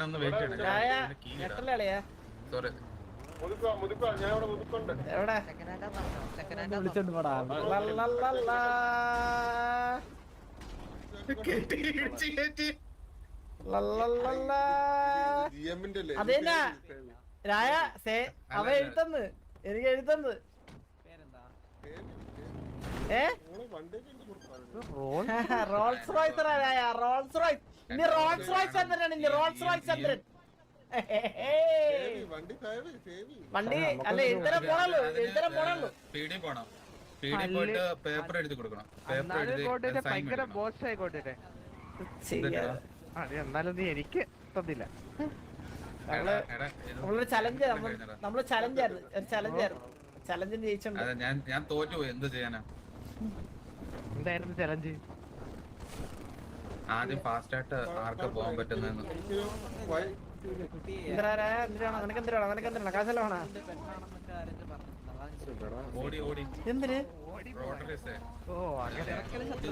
ഒന്ന് വെയിറ്റ് ചെയ്യണേ. സോറി എവിടെ വിളിച്ചോണ്ട് പോടാ. അതേനാ രായ അവ എഴുത്തന്ന് എനിക്ക് എഴുത്തന്ന് റോൾസ് റോയ്സ് രായ റോൾസ് റോയ്സ് ഇനി റോൾസ് റോയ്സ് ചന്ദ്രനാണ് ഇനി റോൾസ് റോയ്സ് ചന്ദ്രൻ വണ്ടി അല്ല എഴുതരം പോണല്ലോ എഴുതരം പോണല്ലോ പീടി പോണം. പീടി പോയിട്ട് പേപ്പർ എഴുതി കൊടുക്കണം. പേപ്പർ എഴുതി ഭയങ്കര ബോസ് ആയിക്കോട്ടെ. എന്നാലും നീ എനിക്ക് തന്നില്ല. നമ്മളൊരു ചലഞ്ച് നമ്മള് ചലഞ്ചായിരുന്നു ഒരു ചലഞ്ചായിരുന്നു ചലഞ്ചിന് ജയിച്ചോണ്ട് ഞാൻ തോറ്റുപോയി. എന്ത് ചെയ്യാനാ? എന്തായിരുന്നു ചലഞ്ച്? ആദ്യം ഫാസ്റ്റ് ആയിട്ട് ആർക്കാ പോകാൻ പറ്റുന്നതെന്ന്. നിനക്ക് എന്തിനാണ് കാശല്ല വേണ ഓടി ഓടി എന്തിന്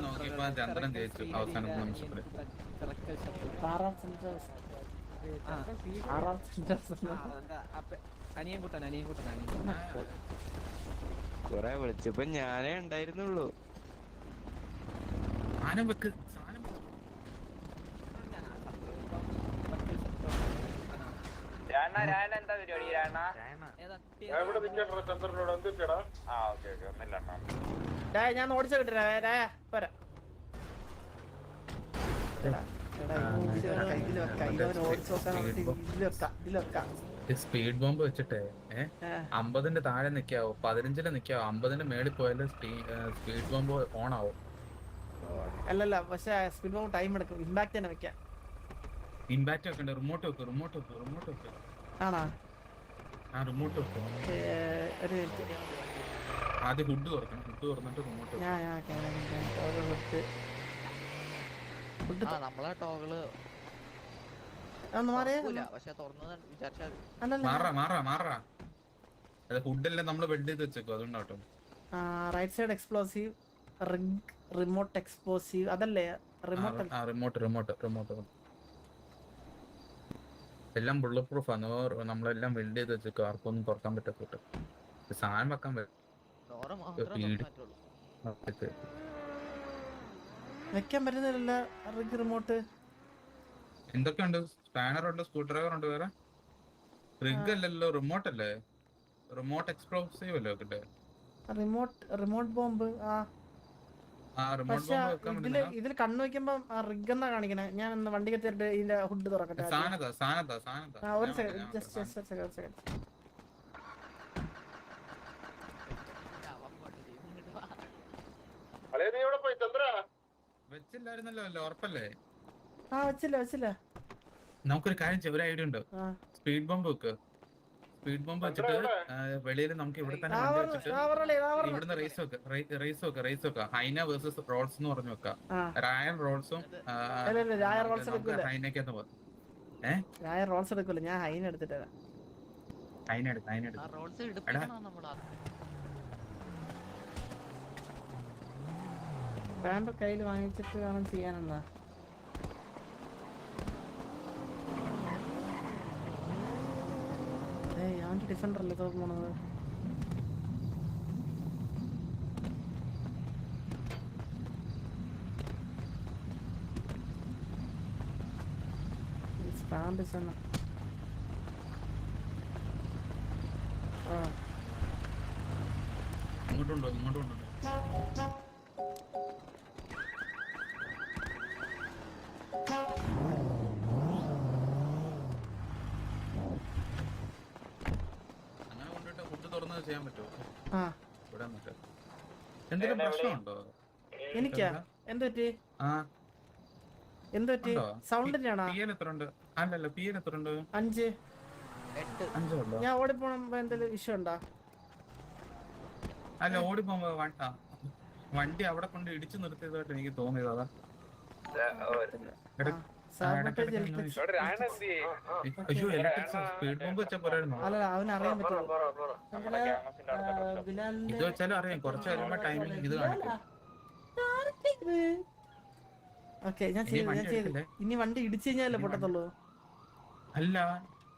നോക്കിയപ്പോ ചന്ദ്രൻ ജയിച്ചു അവസാന നിമിഷത്തില്. കൊറേ വിളിച്ചപ്പോ ഞാനേ ഉണ്ടായിരുന്നുള്ളൂ. സാധനം വെക്ക്. എന്താ പരിപാടി ഞാൻ ഓടിച്ചു കിട്ടാ പോരാ സ്പീഡ് ബോംബ് വെച്ചിട്ടേ 50ന്റെ താഴെ നിക്കാവോ, 15ല് നിക്കാവോ, 50ന്റെ മേളിൽ പോയാലും സ്പീഡ് ബോംബ് ഓൺ ആവും. അല്ലല്ല പക്ഷെ സ്പീഡ് ബോംബ് ടൈം എടുക്കും. ഇമ്പാക്ട് തന്നെ വെക്കാം. ഇമ്പാക്ട് വെക്കണ്ട. റിമോട്ട് വെക്ക്. ആണോ? ആ റിമോട്ട് വെക്കും. ഒരു മിനിറ്റ് ആദ്യം ഹുഡ് തുറക്കണം. ഹുഡ് തുറന്നിട്ട് റിമോട്ട് നമ്മളെ ടോകള് മാറാ. ഹുഡെല്ലാം നമ്മള് ബെഡ് ചെയ്ത് വെച്ചേക്കും. അതുകൊണ്ടാട്ടോ. Right side explosive remote explosive അതല്ലേ? റിമോട്ട് എല്ലാം ബുള്ളറ്റ് പ്രൂഫ് ആണ്. നമ്മളെല്ലാം വെൽഡ് ചെയ്ത് വെച്ചേക്കും. ആർക്കൊന്നും തുറക്കാൻ പറ്റത്തില്ല. സാധനം വെക്കാൻ വെക്കാൻ പറ്റുന്നില്ല റിമോട്ട്. എന്തൊക്കെയുണ്ട്? സ്പാനർ ഉണ്ട്, സ്ക്രൂ ഡ്രൈവർ ഉണ്ട്. വേറെ റിഗ് അല്ലല്ലോ, റിമോട്ട് അല്ലേ? റിമോട്ട് എക്സ്പ്ലോസീവ് അല്ലേ വെക്കട്ടെ? Remote bomb. പക്ഷെ ഇതിൽ കണ്ണു വെക്കുമ്പോ റിഗ് എന്നാ കാണിക്കണേ. ഞാൻ വണ്ടി കത്തിട്ട് ഇതിന്റെ ഹുഡ് തുറക്കട്ടെ. ഒരു സെക്കൻഡ്. വെച്ചില്ലായിരുന്നല്ലോ ഉറപ്പല്ലേ? വെച്ചില്ല. നമുക്കൊരു കാര്യം ചെയ്യാം. ഒരു ഐഡിയ ഉണ്ട്. സ്പീഡ് ബോംബ് വെക്ക്. സ്പീഡ് ബോംബ് വെച്ചിട്ട് വെളിയിൽ നമുക്ക് ഇവിടെ തന്നെ ഇവിടുന്ന് റേസ് വെക്കാം. ഹൈന വേഴ്സസ് റോൾസ് എന്ന് പറഞ്ഞു വെക്കാം. രായൻ റോൾസും ഹൈനക്കകത്ത് പോകും. റോൾസ് എടുക്കൂല, ഞാൻ ഹൈന എടുത്തിട്ട് പാമ്പ് കയ്യിൽ വാങ്ങിച്ചിട്ട് വേണം ചെയ്യാനെന്നാ. അവന്റെ ഡിഫൻഡർ അല്ലേ തോന്നുന്നത്. ഇങ്ങോട്ടുണ്ടോ? അങ്ങനെ കൊണ്ടിട്ട് ഫുഡ് തുറന്നത് ചെയ്യാൻ പറ്റുമോ? ഇവിടെ എന്തെങ്കിലും പ്രശ്നമുണ്ടോ? എനിക്കാ എന്തുപറ്റി? എന്തുപറ്റി? സൗണ്ടിന്റെ ആണോ? അല്ലല്ല, പിഎൻ എത്ര ഉണ്ട്? 5. ഞാൻ ഓടിപ്പോണ എന്തെങ്കിലും ഇഷ്യൂ ഉണ്ടോ? അല്ല, ഓടിപ്പോകുമ്പോ വണ്ടി അവിടെ കൊണ്ട് ഇടിച്ചു നിർത്തിയതായിട്ട് എനിക്ക് തോന്നിയത്. അതാ സ്പീഡ് ബോംബ് വെച്ചാൽ പോരായിരുന്നു. അവനറിയാൻ പറ്റും. ഇത് വെച്ചാലും അറിയാം. കുറച്ച് കഴിയുമ്പോ ടൈമിംഗ് ഇത് കാണിക്കും. ഓക്കെ, ഞാൻ ചെയ്തു. ഇനി വണ്ടി ഇടിച്ചു കഴിഞ്ഞാലേ പൊട്ടത്തുള്ളൂ. അല്ല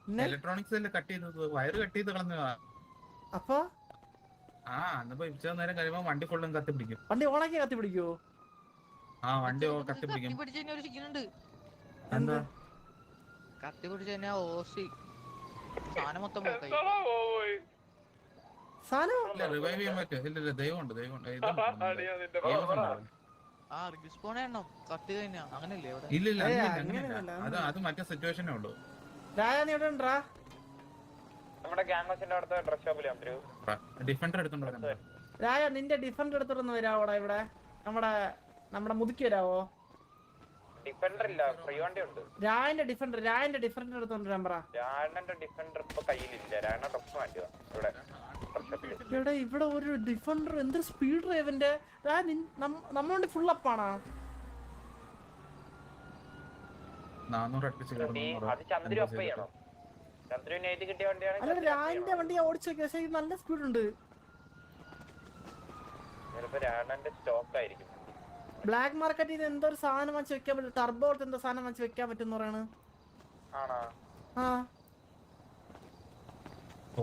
പിന്നെ ഇലക്ട്രോണിക്സ് അല്ലേ കട്ട് ചെയ്തത്, വയറ് കട്ട് ചെയ്ത് കളഞ്ഞതാ. അപ്പൊ ആ എന്നിപ്പോ ഉച്ച നേരം കഴിയുമ്പോ വണ്ടി ഫുള്ളും കത്തി പിടിക്കും. വണ്ടി ഓണാക്കി കത്തി പിടിക്കുവോ? ആ വണ്ടി കത്തി പിടിക്കും. പിടിച്ച് ഒരു ചിക്കനുണ്ട്. എന്താ കത്തി പിടിച്ച് തന്നെ ഓസി സാധനം മൊത്തം പോക്കായി. സാധനം ഇല്ല റിവൈവ് ചെയ്യാൻ പറ്റും. ഇല്ല ദൈവമുണ്ട് ആ റിസ്പോൺ ചെയ്യണം കത്തി കഴിഞ്ഞാ അങ്ങനല്ലേ ഇവിടെ? ഇല്ല അങ്ങനെയല്ല. അത് മറ്റേ സിറ്റുവേഷനേ ഉള്ളൂ. രായ നീ എവിടെ ഉണ്ടാ? ഡിഫൻഡർ എടുത്തോണ്ട് വരാൻ പറ. രായ നിന്റെ ഡിഫൻഡർ എടുത്തോണ്ട് വരാവോടാ ഇവിടെ നമ്മുടെ മുതുക്കി വരാവോ? ഡിഫൻഡർ ഇല്ല, ഫ്രീ വണ്ടി ഉണ്ട്. രായന്റെ ഡിഫൻഡർ എടുത്തോണ്ട് വരാൻ പറ. രാണന്റെ ഡിഫൻഡർ ഇപ്പൊ കയ്യിലില്ല. രാണ ഡ്രസ് മാറ്റുക ഇവിടെ. ഇവിടെ ഇവിടെ ഒരു ഡിഫൻഡർ എന്തൊരു സ്പീഡ് ഡ്രൈവിന്റെ നമ്മളുണ്ട് ഫുൾ അപ്പാണാ. 400 അടുപ്പിച്ച് അത് ചന്ദ്രു അപ്പ് ചെയ്യണം. ചന്ദ്രുവിന് എഴുതി കിട്ടിയ വണ്ടിയാണ്. അല്ല രായന്റെ വണ്ടി ഓടിച്ചു നോക്കിയ പക്ഷേ നല്ല സ്പീഡ് ഉണ്ട്. ചിലപ്പോ രാണന്റെ സ്റ്റോക്ക് ആയിരിക്കും. ബ്ലാക്ക് മാർക്കറ്റിൽ നിന്ന് എന്തോ ഒരു സാധനം വെച്ച് വെക്കാൻ പറ്റും. ടർബോ എന്തോ സാധനം വെച്ച് വെക്കാൻ പറ്റും പറയാണ്. ആണോ? ആ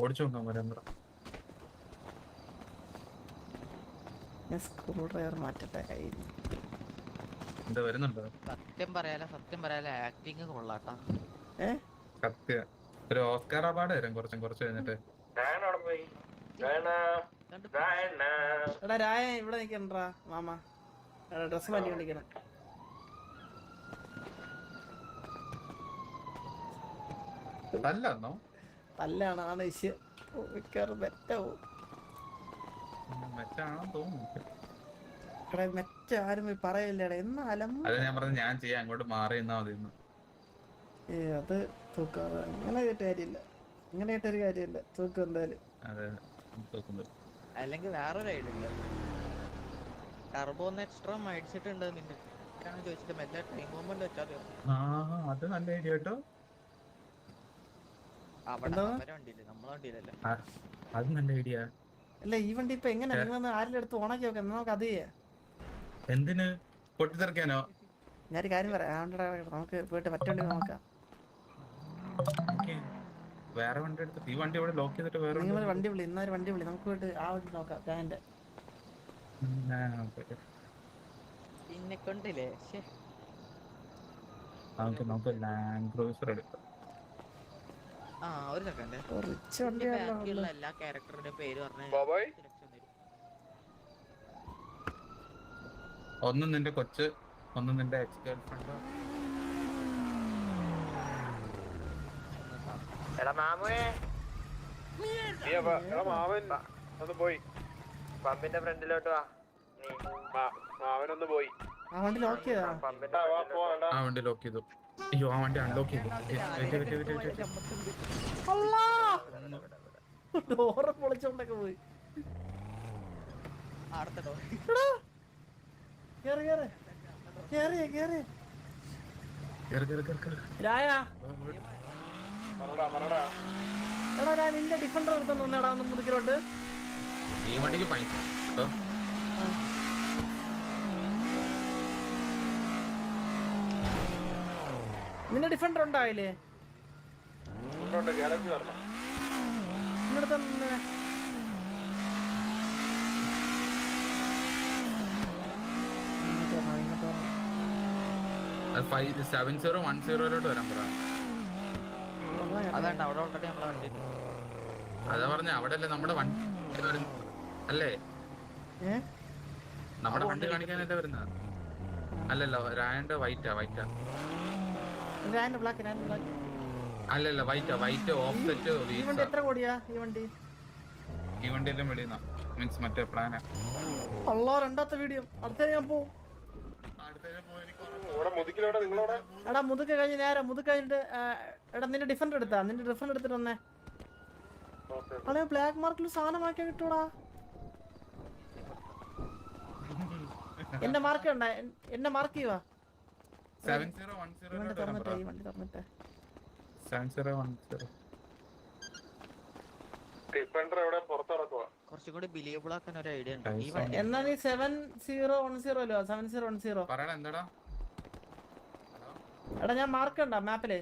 ഓടിച്ചു നോക്കാൻ വരാൻ പറ. ഞാൻ സ്ക്രൂ ഡ്രൈവർ മാറ്റട്ടെ കയ്യിൽ. എന്താ വരുന്നുണ്ടോ? സത്യം പറയാല ആക്ടിങ് കൊള്ളാട്ടാ. സത്യം ഒരു ഓസ്കാർ അവാർഡ് തരും കുറച്ച് കഴിഞ്ഞിട്ട്. എടാ രായ ഇവിടെ നിക്കണ്ടാ മാമ. ഡ്രസ് മാറ്റി വിളിക്കണം. അല്ലെന്നോ തല്ലാണ് ആണ് വിഷയം. മിക്കവാറും മെറ്റാവും. മെച്ചാണെന്ന് തോന്നുന്നു. എടാ മെറ്റ ആരും പോയി പറയില്ലടാ എന്നാലും. അത് ഞാൻ പറഞ്ഞു ഞാൻ ചെയ്യാം, അങ്ങോട്ട് മാറി നിന്നാ മതി. അത് തൂക്കാതെ അങ്ങനെ കേട്ട കാര്യമില്ല. തൂക്കം എന്തായാലും. അതെ തൂക്കുന്നത്. അല്ലെങ്കിൽ വേറൊരു ഐഡിയ ഇല്ല. ടർബോ ഒന്ന് എക്സ്ട്രാ മേടിച്ചിട്ടുണ്ട് നിന്റെ ചോദിച്ചിട്ട് മെല്ലെ ടൈം മൂവ്മെന്റ് വെച്ചാൽ അത് നല്ല ഐഡിയ കേട്ടോ. അവിടെ വണ്ടിയില്ലേ നമ്മളെ വണ്ടിയിലല്ലേ. അത് നല്ല ഐഡിയ. അല്ല ഈ വണ്ടി ഇപ്പൊ എങ്ങനെ നിങ്ങളൊന്ന് ആരുടെ അടുത്ത് ഓണാക്കി നോക്കാം. നമുക്ക് അത് ചെയ്യാം. എന്തിന് പൊട്ടിത്തെറിക്കാനോ? ഞാനൊരു കാര്യം പറയാം. നമുക്ക് പോയിട്ട് മറ്റേ നോക്കാം. വേറെ വണ്ടി എടുത്തിട്ട് ഈ വണ്ടി ഇവിടെ ലോക്ക് ചെയ്തിട്ട് വേറെ നിങ്ങൾ വണ്ടി വിളി. ഇന്നൊരു വണ്ടി വിളി. നമുക്ക് പോയിട്ട് ആ വണ്ടി നോക്കാം. ഞാൻ്റെ പിന്നെ കൊണ്ടില്ലേ നമുക്ക് ലാൻഡ് ക്രൂസർ എടുക്കാം. ആ ഒരു സെക്കൻഡ്. റിച്ച് വണ്ടിയാണല്ലോ. എല്ലാ ക്യാരക്ടറുടെ പേര് പറഞ്ഞു. ഒന്ന് നിന്റെ കൊച്ച്, ഒന്ന് നിന്റെ എക്സ് ഗേൾ ഫ്രണ്ട്. എടാ മാമേ, മാമൻ ഒന്ന് പോയി പമ്പിന്റെ ഫ്രണ്ടിലോട്ട് വാ. മാമനൊന്ന് പോയി. ആ വണ്ടി ലോക്ക് ചെയ്താ. ആ വണ്ടി ലോക്ക് ചെയ്തു. അയ്യോ ആ വണ്ടി അൺലോക്ക് ചെയ്തു. ഡോറ് പൊളിച്ചോണ്ടൊക്കെ പോയി. രായ എടാ നിന്റെ ഡിഫൻഡർ എടുത്തോണ്ടാ ഒന്ന് മുതുക്കിലോട്ട്. ഈ വണ്ടിക്ക് പൈസ നിന്റെ ഡിഫൻഡർ ഉണ്ടാവില്ലേ? നിന്നടുത്ത് 7010 വരാൻ പറ. അതാണ് അവിടെ ഓൾറെഡി നമ്മളെ വണ്ടി. അതാ പറഞ്ഞ അവിടെ അല്ലേ നമ്മുടെ വണ്ടി അല്ലേ? നമ്മുടെ വണ്ടി കാണിക്കാനല്ലേ വരുന്നത്? അല്ലല്ലോ രായന്റെ വൈറ്റാ അല്ലല്ല വൈറ്റ് ഓഫ്സെറ്റ്. എത്ര കോടിയാ ഈ വണ്ടി? ഈ വണ്ടിയെല്ലാം വെളിയുന്ന മീൻസ് മറ്റേ പ്ലാനാ. അല്ലോ രണ്ടാമത്തെ വീഡിയോ അടുത്ത ഞാൻ പോവും. എടാ മുതുക്ക് കഴിഞ്ഞ് നേരെ മുതുക്ക് കഴിഞ്ഞിട്ട് എടാ നിന്റെ ഡിഫൻഡർ എടുത്തിട്ട് വന്നേ. അളെ ബ്ലാക്ക് മാർക്കിൽ സാധനമാക്കിയാ കിട്ടൂടാ. എന്നെ മാർക്ക് ചെയ്യണ്ട. എന്നെ മാർക്ക് ചെയ്യുവാ. 7010 തുറന്നിട്ടേ ഈ വണ്ടി തുറന്നിട്ടേ. 7010 കുറച്ചുകൂടി ബിലീവബിൾ ആക്കാൻ ഒരു ഐഡിയ ഉണ്ട്. എന്നാ നീ 7010 7010 പറയടാ എന്താടാ? എടാ ഞാൻ മാർക്ക് ഉണ്ടോ മാപ്പില്?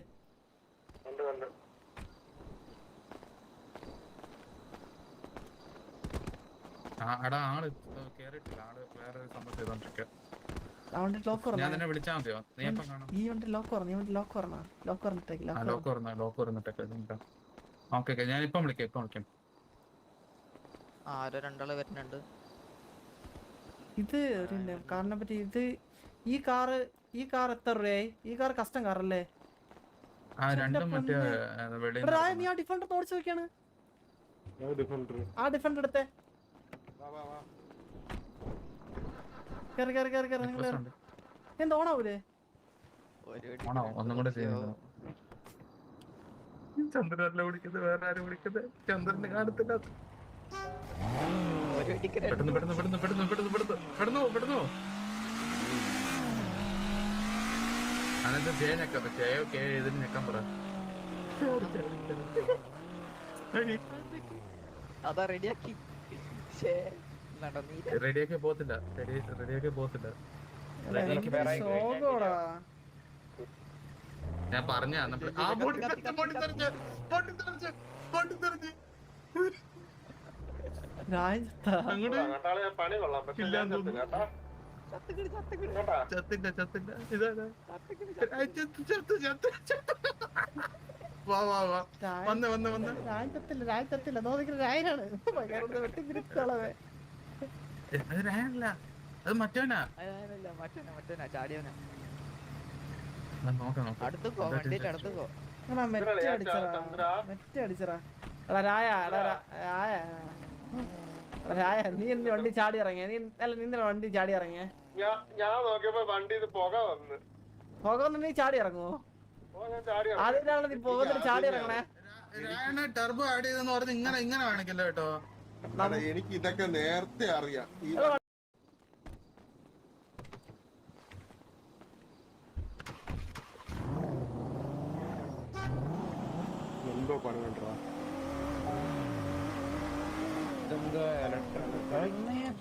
എടാ ആള് കേറിയിട്ടില്ല, ആള് വേറെ ഒരു സംഭവം ചെയ്തോണ്ടിരിക്കുക. അവന്റെ ലോക്ക് ഞാൻ തുറന്നാ തന്നെ വിളിച്ചാൽ മതിയോ? നീ എപ്പം കാണാം? ഈ വണ്ടി ലോക്ക് തുറന്നു, ഈ വണ്ടി ലോക്ക് തുറന്നാ ലോക്ക് തുറന്നിട്ടേക്ക് ലോക്ക് തുറന്നിട്ടൊക്കെ. ഓക്കെ ഞാൻ ഇപ്പം വിളിക്കാം. ആരോ രണ്ടാള് വരുന്നുണ്ട്. ഇത് ഒരു കാറിനെ പറ്റി ഇത് ഈ കാർ എത്ര രൂപയായി? ഈ കാർ കസ്റ്റം കാറല്ലേ? രണ്ടും മറ്റേ വെളിയിൽ എടാ, നീ ആ ഡിഫൻഡർ ഓടിച്ചു നോക്കിയാണ്. ആ ഡിഫൻഡർ എടുത്തേ. കേറി എന്താ ഓണാവൂലേ? ഒന്നും കൂടെ ചെയ്യുന്നു. ചന്ദ്രനല്ല വിളിക്കുന്നത്, വേറെ ആരും വിളിക്കുന്നത്. ചന്ദ്രനെ കാണത്തില്ല. പെടുന്നു. അനന്ത് ജയ ഞെക്കാം. ജയോ കെ ഇതിന് ഞെക്കാൻ പറ. അതാ റെഡിയാക്കി റെഡിയാക്കി പോകത്തില്ല. ശോകോടാ. ഞാൻ പറഞ്ഞ രാജത്തില്ല രായനാണ്. അത് മറ്റവനാ. ചാടിയവനാ. നോക്കാം. അടുത്തുക്കോ, വണ്ടിന്റെ അടുത്തുക്കോ. നീ എന്റെ വണ്ടി ചാടി ഇറങ്ങിയ? നിന്റെ വണ്ടി ചാടി ഇറങ്ങിയ? ഞാൻ നോക്കിയപ്പോ വണ്ടി പുക വന്ന് നീ ചാടി ഇറങ്ങുവോ? അതിനാണ് നീ പോകുന്നത് ചാടി ഇറങ്ങണേ. ടർബോ ആഡ് ചെയ്തെന്ന് പറഞ്ഞ് ഇങ്ങനെ കാണിക്കല്ലോ കേട്ടോ. എനിക്ക് ഇതൊക്കെ നേരത്തെ അറിയാം. എന്തോ പണി കണ്ടോ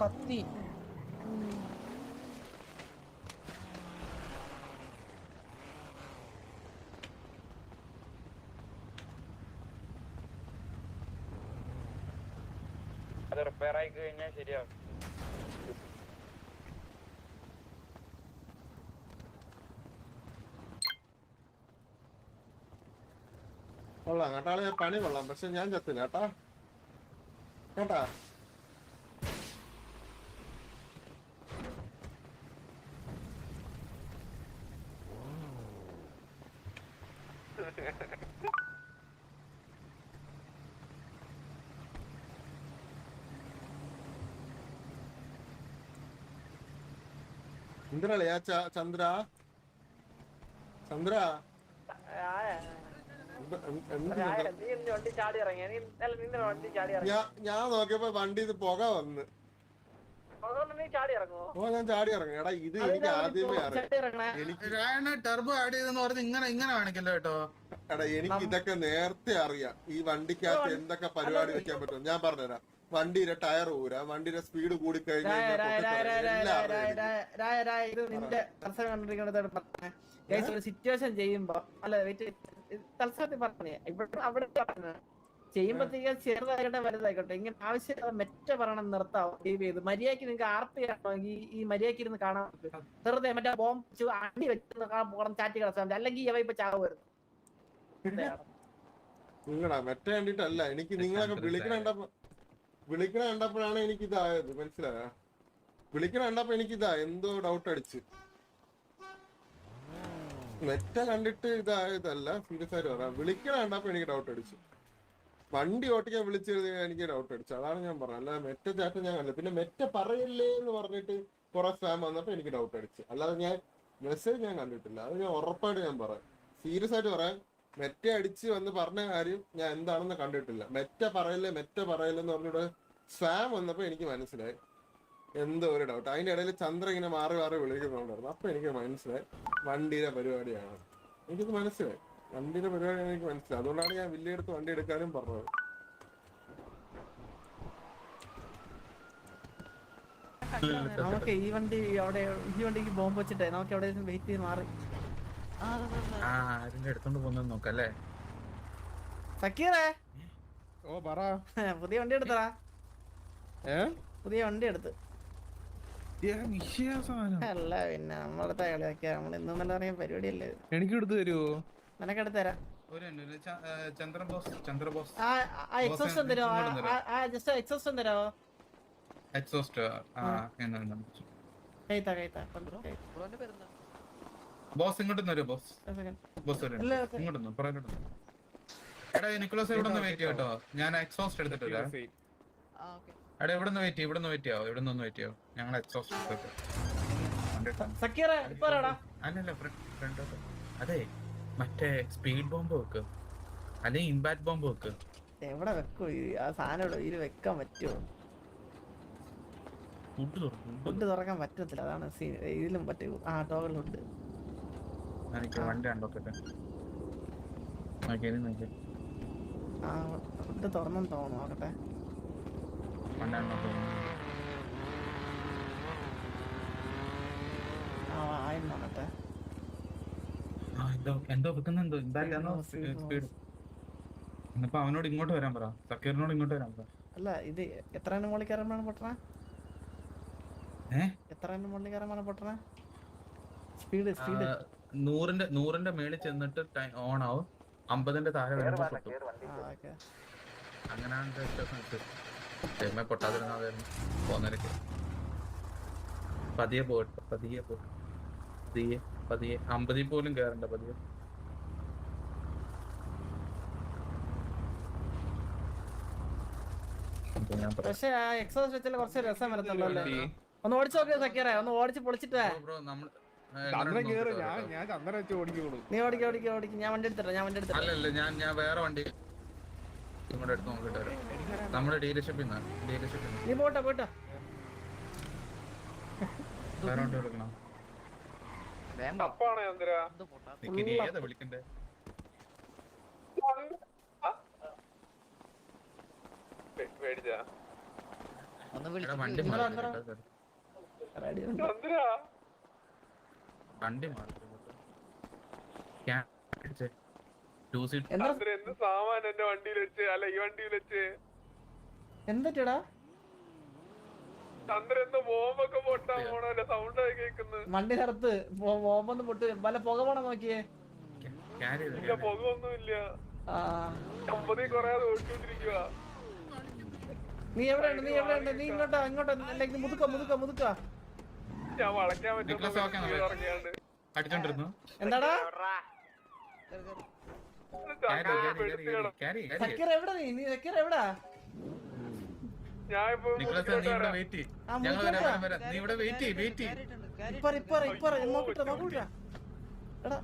കത്തി. അത് റിപ്പയർ ആയി കഴിഞ്ഞാൽ ശരിയാവും. കൊള്ളാം കേട്ടാളെ, പണി കൊള്ളാം. പക്ഷെ ഞാൻ ചത്തില്ല കേട്ടാ. എന്തിനാളിയാ ചന്ദ്ര ഞാൻ നോക്കിയപ്പോ വണ്ടി പുക വന്ന്. ഞാൻ ചാടി ഇറങ്ങി. എടാ ഇത് എനിക്ക് ആദ്യമേ അറിയാം. ടർബോ ആഡ് ചെയ്തെന്ന് പറഞ്ഞ് ഇങ്ങനെ കാണിക്കല്ലോ കേട്ടോ. എടാ എനിക്ക് ഇതൊക്കെ നേരത്തെ അറിയാം. ഈ വണ്ടിക്കകത്ത് എന്തൊക്കെ പരിപാടി വെക്കാൻ പറ്റും ഞാൻ പറഞ്ഞുതരാം. വണ്ടിയുടെ ടയർ ഊരാ, വണ്ടിയുടെ സ്പീഡ് കൂടി കഴിഞ്ഞാൽ ഒരു സിറ്റുവേഷൻ ചെയ്യുമ്പോ തത്സമയത്തിൽ പറഞ്ഞേ ഇവിടെ അവിടെ ചെയ്യുമ്പോഴത്തേക്ക് ചെറുതായിക്കോട്ടെ വലുതായിക്കോട്ടെ ഇങ്ങനെ ആവശ്യം മെറ്റ പറയണം നിർത്താവും. ടിവി ചെയ്ത് മര്യാദക്ക് നിങ്ങൾക്ക് ആർത്തി ചെയ്യണമെങ്കിൽ ഈ മര്യാദക്ക് ഇരുന്ന് കാണാൻ പറ്റും. വെറുതെ മറ്റേ ബോംബ് അണ്ടി വെച്ച് പോകണം ചാറ്റി കിടത്താൻ. അല്ലെങ്കിൽ ഇവ ഇപ്പൊ ചാവ് വരുന്നു. നിങ്ങളാ മെറ്റ കണ്ടിട്ടല്ല, എനിക്ക് നിങ്ങളൊക്കെ വിളിക്കണ കണ്ടപ്പോഴാണ് എനിക്ക് ഇതായത്. മനസ്സിലായ? വിളിക്കണ കണ്ടപ്പോ എനിക്കിതാ എന്തോ ഡൗട്ട് അടിച്ച്. മെറ്റ കണ്ടിട്ട് ഇതായതല്ല, സീരിയസ് ആയിട്ട് പറയാം. വിളിക്കണ കണ്ടപ്പോ എനിക്ക് ഡൗട്ട് അടിച്ചു. വണ്ടി ഓട്ടിക്കാൻ വിളിച്ചു എനിക്ക് ഡൗട്ട് അടിച്ചു. അതാണ് ഞാൻ പറഞ്ഞത്. അല്ലാതെ മെറ്റ ചാറ്റ ഞാൻ കണ്ടില്ല. പിന്നെ മെറ്റ പറയില്ലേ എന്ന് പറഞ്ഞിട്ട് കുറെ സ്പാം വന്നപ്പോ എനിക്ക് ഡൗട്ട് അടിച്ചു. അല്ലാതെ ഞാൻ മെസ്സേജ് ഞാൻ കണ്ടിട്ടില്ല. അത് ഞാൻ ഉറപ്പായിട്ട് ഞാൻ പറയാം. സീരിയസ് ആയിട്ട് പറയാം. മെറ്റ അടിച്ച് വന്ന് പറഞ്ഞ കാര്യം ഞാൻ എന്താണെന്ന് കണ്ടിട്ടില്ല. മെറ്റ പറയില്ലെന്ന് പറഞ്ഞിട്ട് സ്പാം വന്നപ്പോ എനിക്ക് മനസ്സിലായി എന്തോ ഒരു ഡൗട്ട്. അതിന്റെ ഇടയിൽ ചന്ദ്ര ഇങ്ങനെ മാറി വിളിക്കുന്നുണ്ടായിരുന്നു. അപ്പൊ എനിക്ക് മനസ്സിലായി വണ്ടിയുടെ പരിപാടിയാണ്. എനിക്കത് മനസ്സിലായി. വണ്ടിയുടെ പരിപാടിയാണ് എനിക്ക് മനസ്സിലായി. അതുകൊണ്ടാണ് ഞാൻ വലിയ എടുത്ത് വണ്ടി എടുക്കാനും പറഞ്ഞത്. നമുക്ക് ഈ വണ്ടിക്ക് ബോംബ് വെച്ചിട്ടേ നമുക്ക് എവിടെ വെയിറ്റ് ചെയ്ത് മാറി ആരെങ്കിലും എടുത്തോണ്ട് പോകുന്നത് നോക്കല്ലേ. സക്കീറേ ഓ പറ. പുതിയ വണ്ടി എടുത്തടാ. പുതിയ വണ്ടി എടുത്ത്. അല്ല പിന്നെ നമ്മളടുത്ത കളിയാക്കിയ നമ്മൾ ഇന്നും നല്ല അറിയാൻ പരിപാടിയല്ലേ. എനിക്ക് എടുത്തു തരുമോ? നിനക്ക് എടുത്ത് തരാം. ചന്ദ്രബോസ് ആ എക്സോസ്റ്റ് തരുമോ? ജസ്റ്റ് എക്സോസ്റ്റ് തരാമോ? എക്സോസ്റ്റ് കൈത്താ കൊണ്ടുവരോ. ബോസ് ഇങ്ങോട്ട് വരൂ. ബോസ് ഇങ്ങോട്ട് പുറകോട്ട്. എടാ നിക്കോളസ് ഇവിടെ നിന്ന് വെയിറ്റ് കേട്ടോ. ഞാൻ എക്സോസ്റ്റ് എടുത്തിട്ടില്ല. എടാ ഇവിടെ നിന്ന് വെയിറ്റ് ചെയ്യോ. ഞങ്ങൾ എക്സോസ്റ്റ് അല്ലല്ല ഫ്രണ്ട്. അതെ മറ്റേ സ്പീഡ് ബോംബ് വെക്ക്, അല്ലെങ്കിൽ ഇമ്പാക്ട് ബോംബ് വെക്ക്. എവിടെ വെക്കോ ആ സാധനം? ഇതിൽ വെക്കാൻ പറ്റുമോ? ഫുഡ് തുറക്കാൻ പറ്റത്തില്ല, അതാണ് ഇതിലും പറ്റും. ആ ടോകളിലുണ്ട്. എനിക്ക് വണ്ടി ഉണ്ടോക്കട്ടെ. ആ ഫുഡ് തുറന്നെന്ന് തോന്നുന്നു. നോക്കട്ടെ. ആ ആയി നോക്കട്ടെ. എന്തോ വെക്കുന്നെന്തോ എന്തായാലും സ്പീഡ്. എന്നിപ്പോ അവനോട് ഇങ്ങോട്ട് വരാൻ പറ. സക്കീറിനോട് ഇങ്ങോട്ട് വരാൻ പറ. അല്ല ഇത് എത്ര മുകളിൽ കയറുമ്പോഴാണ് പൊട്ടണ? എത്ര മുകളിൽ കയറുമ്പോഴാണ് പൊട്ടണ? സ്പീഡ് 100ന്റെ മേളിൽ ചെന്നിട്ട് ഓൺ ആവും. 50ന്റെ താഴെ വരുമ്പോ പൊട്ടും. അങ്ങനെയാണ് പൊട്ടാതിരുന്നായിരുന്നു പോന്നേരക്ക്. പതിയെ പോട്ടെ. 50 പോലും കേറണ്ട. പതിയെ. പക്ഷെ ആ എക്സോസ്റ്റ് വെച്ചാൽ കുറച്ച് രസം വരത്തുള്ളൂ അല്ലേ? ഒന്ന് ഓടിച്ചു നോക്കിയോ സക്കീറേ? ഒന്ന് ഓടിച്ച് പൊളിച്ചിട്ടേ. നീ ഓടിക്കും. ഞാൻ വണ്ടി എടുത്തിട്ട് അല്ലല്ല ഞാൻ വേറെ വണ്ടി ഇങ്ങോട്ട് എടുത്ത് നോക്കിട്ട് വരാം. നമ്മുടെ ഡീലർഷിപ്പിൽ നീ പോട്ടോ. വേറെ വണ്ടി എടുക്കണം. ഏതാ വിളിക്കണ്ടേ? വണ്ടി എന്തൊക്കെടാ വണ്ടി നിർത്ത്. ബോംബൊന്നും പൊട്ട്. വല്ല പുക പോണ നോക്കിയേ. നീ എവിടെയുണ്ട്? നീ ഇങ്ങോട്ട് മുതുക്ക. അടിച്ചോണ്ടിരുന്നു. എന്താടാ സക്കീർ എവിടാ? നീ സക്കീർ എവിടാ?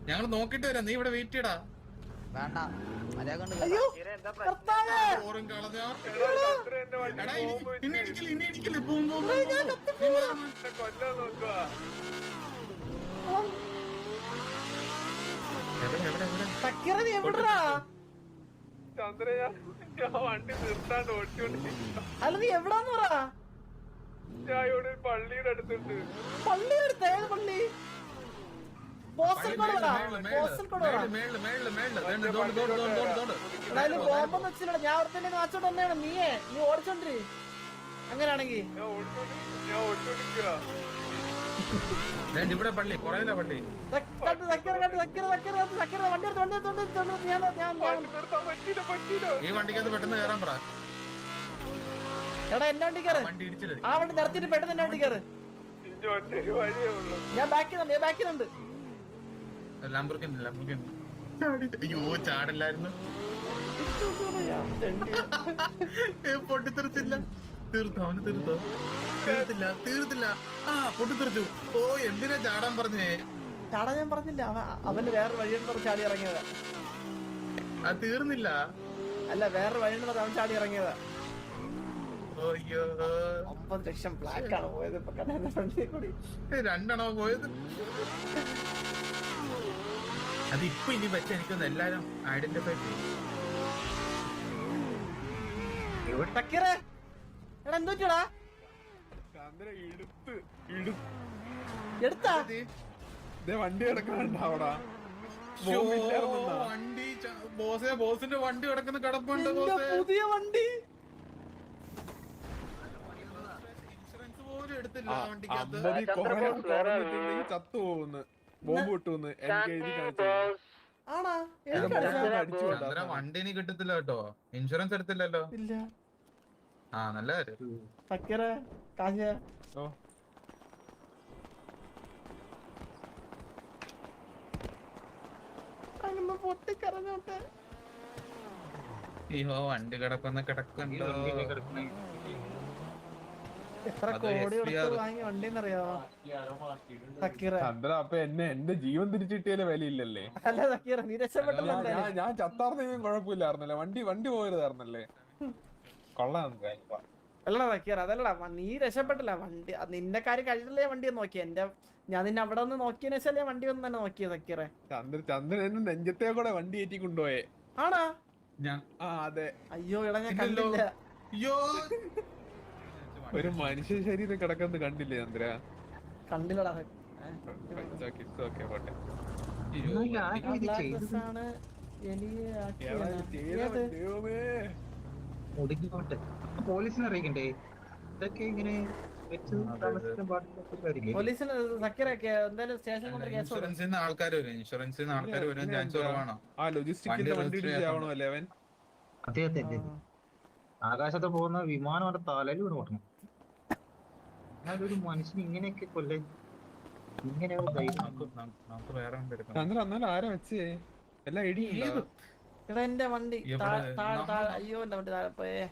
ഞങ്ങൾ നോക്കിട്ട് വരാം. നീ ഇവിടെ വെയിറ്റ് ചെയ്യടാ. സക്കീർ നീ എവിടാ? അല്ല നീ എവിടാന്ന് പറ. പള്ളിയുടെ അടുത്തുണ്ട്. പള്ളിയുടെ അടുത്ത്? ഏത് പള്ളി? ബോംബൊന്നും വെച്ചില്ല. ഞാൻ അവിടത്തെ കാച്ചോണ്ട് വന്നതാണ്. നീ ഓടിച്ചോണ്ടിരി. അങ്ങനെയാണെങ്കി ഇവിടെ പള്ളി കുറയില്ല. പള്ളി ഈ വണ്ടിക്കകത്ത് പെട്ടെന്ന് കയറാൻ പറ. എടാ എന്നെ വണ്ടി കയറ്. ആ വണ്ടി നിർത്തിട്ട് പെട്ടെന്ന് എന്നെ വണ്ടി കയറ്. ഞാൻ ബാക്കിലുണ്ട്. അയ്യോ ചാടില്ലായിരുന്നു. പൊട്ടിത്തെറിച്ചില്ല. തീർത്തില്ല. ആ പൊട്ടിത്തെറിച്ചു. ഓ എന്തിനാ ചാടാൻ പറഞ്ഞേ? ചാടാൻ ഞാൻ പറഞ്ഞില്ല. അവന് വേറെ വഴിയുണ്ട് പറഞ്ഞ് ചാടി ഇറങ്ങിയതാ. അത് തീർന്നില്ല. അല്ല വേറെ വഴിയുണ്ട് പറഞ്ഞ് അവൻ ചാടി ഇറങ്ങിയതാ. 9 ലക്ഷം ബ്ലാക്ക് ആണ് പോയത്. ഇപ്പൊ ഫ്രണ്ടിൽ കൂടി 2 പോയത്. അതിപ്പോ ഇനി വെച്ച എനിക്കൊന്ന് എല്ലാരും ഐഡന്റിഫൈ ചെയ്യും. എടാ എന്തോടാ എടുത്താ വണ്ടി കിടക്കണ്ടാവടാ. ശ്ശോ, വണ്ടി ബോസിന്റെ വണ്ടി കിടക്കുന്ന കിടപ്പുണ്ട് എന്റെ ബോസേ. പുതിയ വണ്ടി ഇൻഷുറൻസ് പോലും എടുത്തില്ല ആ വണ്ടിക്കകത്ത്. ചത്തു പോകുന്നു ബോംബ് കിട്ടുമെന്ന് എനിക്ക് എഴുതി കാണിച്ചു ആണാ ചന്ദ്ര വണ്ടി ഇനി കിട്ടത്തില്ല കേട്ടോ, ഇൻഷുറൻസ് എടുത്തില്ലല്ലോ. ഇല്ല ആ നല്ല കാര്യം. സക്കീറ കാശ അങ്ങനെ പൊട്ടിക്കറഞ്ഞോട്ടെ. അയ്യോ വണ്ടി കിടക്കുന്ന കിടക്കണ്ടോ. എത്ര അത് കോടി കൊടുത്ത് SPR. വാങ്ങിയ വണ്ടിന്നറിയാവോ സക്കീറ? ചന്ദ്ര അപ്പൊ എന്റെ ജീവൻ തിരിച്ചിട്ടിയാലേ വിലയില്ലല്ലേ അല്ല സക്കീറ നീ രക്ഷപ്പെട്ടല്ലേ? ഞാൻ ചത്താർന്നെങ്കിലും കുഴപ്പമില്ലായിരുന്നല്ലേ വണ്ടി പോയതായിരുന്നല്ലേ കൊള്ളാം അല്ല സക്കീറ അതല്ലടാ നീ രക്ഷപ്പെട്ടില്ല വണ്ടി നിന്റെ കാര്യം കഴിഞ്ഞല്ലേ വണ്ടി നോക്കി ഞാൻ നിന്നെ അവിടെ നിന്ന് നോക്കിയതിനു ശേഷല്ലേ വണ്ടി ഒന്ന് തന്നെ നോക്കിയ സക്കീറേ. ചന്ദ്രൻ എന്നെ നെഞ്ചത്തെ കൂടെ വണ്ടി ഏറ്റി കൊണ്ടുപോയേ ആണാ? ആ അതെ അയ്യോ എടാ ഞാൻ ഇല്ലല്ലോ. കണ്ടില്ല. അയ്യോ ഒരു മനുഷ്യ ശരീരം കിടക്കുന്നത് കണ്ടില്ലേ ചന്ദ്ര കണ്ടില്ലടാ. ഓക്കെ പോട്ടെ അയ്യോ, വണ്ടി- ബ്ലാക്ക് ഡ്രസ് ആണ് എലിയെ ആക്കിയത്. ദൈവമേ ഒതുങ്ങിക്കോട്ടെ പോലീസിനെ അറിയിക്കണ്ടേ ഇതൊക്കെ ഇങ്ങനെ വെച്ച് താമസിക്കാൻ പാടില്ല. പോലീസിന് സക്കീറൊക്കെ എന്തായാലും സ്റ്റേഷൻ കൊണ്ട് കേസ് കൊടുക്കും. ഇൻഷുറൻസിൽ നിന്ന് ആൾക്കാർ വരും, ഇൻഷുറൻസിൽ നിന്ന് ആൾക്കാർ വരാൻ ചാൻസ് കുറവാണോ? ആ ലോജിസ്റ്റിക്കിന്റെ വണ്ടി ഇടിച്ചാവണോ അല്ലേ അവൻ അതെ അതെ അതെ ആകാശത്ത് പോകുന്ന വിമാനം അവിടെ തലയിൽ വീണ് പൊട്ടണം. അതൊരു മനുഷ്യന് ഇങ്ങനെയൊക്കെ കൊല്ലാൻ ഇങ്ങനെ ഒരു ധൈര്യം. നമുക്ക് വേറെ വണ്ടി എടുക്കാം. ചന്ദ്ര എന്നാലും ആരാ വെച്ചേ എല്ലാം ഇടിയുണ്ടോ എടാ എന്റെ വണ്ടി ഇവിടെ അയ്യോ എന്റെ വണ്ടി താഴെ പോയേ.